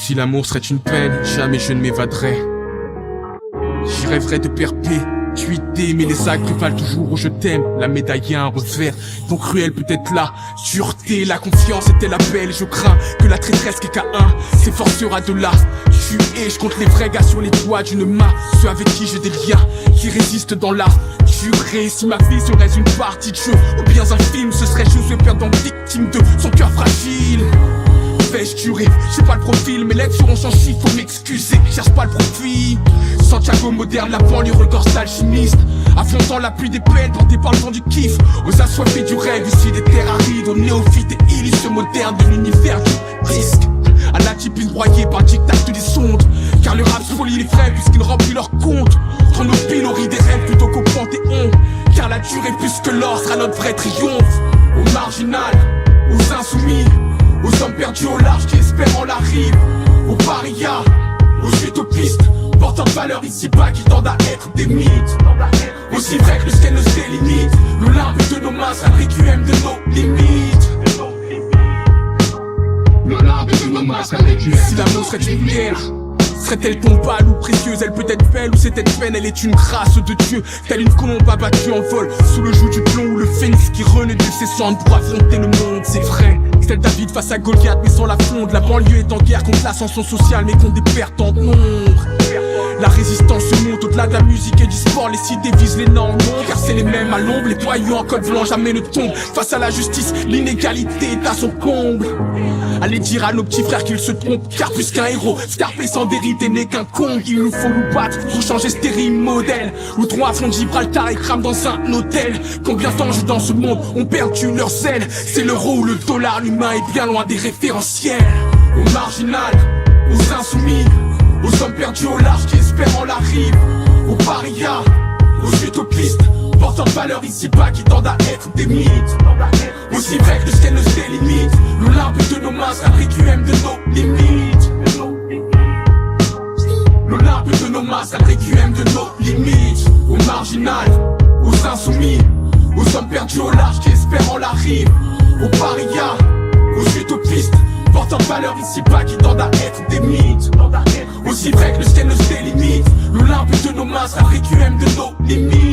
Si l'amour serait une peine, jamais je ne m'évaderais. J'y rêverais de perpétuité, mais les actes valent toujours où je t'aime. La médaille a un revers, ton cruel peut être la sûreté. La confiance était la belle, je crains que la traîtresse qui K1 s'efforcera de la tuer. Je compte les vrais gars sur les doigts d'une main, ceux avec qui j'ai des liens qui résistent dans la durée. Si ma vie serait une partie de jeu ou bien un film, ce serait Josué perdant victime de son cœur fragile. Vais-je tuer, j'ai pas le profil, mes lettres seront sans chiffre, faut m'excuser, cherche pas le profit. Santiago moderne, la banlieue regorge d'alchimistes, affrontant la pluie des peines, porté par le vent du kiff. Aux assoiffés du rêve, ici des terres arides, aux néophytes et illustres modernes de l'univers du risque. À la typine broyée par dictat des sondes, car le rap folie les frais puisqu'ils remplissent leur compte. Entre nos pilori des rêves plutôt qu'au panthéon, car la durée plus que l'or sera notre vrai triomphe. Aux marginales, aux insoumis, aux hommes perdus au large qui espèrent en la rive, aux parias, aux utopistes, portant de valeur ici-bas qui tendent à être des mythes. Aussi vrai que le ciel ne se délimite, l'Olympe de nos mains sera le requiem de nos limites. L'Olympe de nos mains sera le requiem. Si l'amour serait une pierre, serait-elle tombale ou précieuse? Elle peut être belle ou c'est être peine, elle est une grâce de Dieu. Telle une colombe abattue en vol, sous le joug du plomb ou le phénix qui renaît de ses cendres pour affronter le monde, c'est vrai. Tel David face à Goliath mais sans la fronde. La banlieue est en guerre contre l'ascension sociale mais contre des pertes en nombre. La résistance se monte au-delà de la musique et du sport. Les cités visent les normes, car c'est les mêmes à l'ombre. Les voyous en col blanc jamais ne tombent. Face à la justice, l'inégalité est à son comble. Allez dire à nos petits frères qu'ils se trompent, car plus qu'un héros, Scarface en vérité n'est qu'un con. Il nous faut nous battre pour changer ce terrible modèle. Outron affronte Gibraltar et crame dans un hôtel. Combien d'anges dans ce monde ont perdu leur zèle? C'est l'euro ou le dollar, l'humain est bien loin des référentiels. Aux marginales, aux insoumis, aux hommes perdus au large qui espèrent en la rive, aux parias, aux utopistes, portant de valeur ici-bas qui tendent à être des mythes. Aussi vrai que le ciel ne se délimite, l'Olympe de nos mains sera le requiem de nos limites. L'Olympe de nos mains sera le requiem de nos limites. Aux marginales, aux insoumis, aux hommes perdus au large qui espèrent en la rive, aux parias, aux utopistes, portant de valeur ici-bas qui tendent à être des mythes. Aussi vrai que le ciel ne se délimite, l'Olympe de nos mains sera le requiem de nos limites.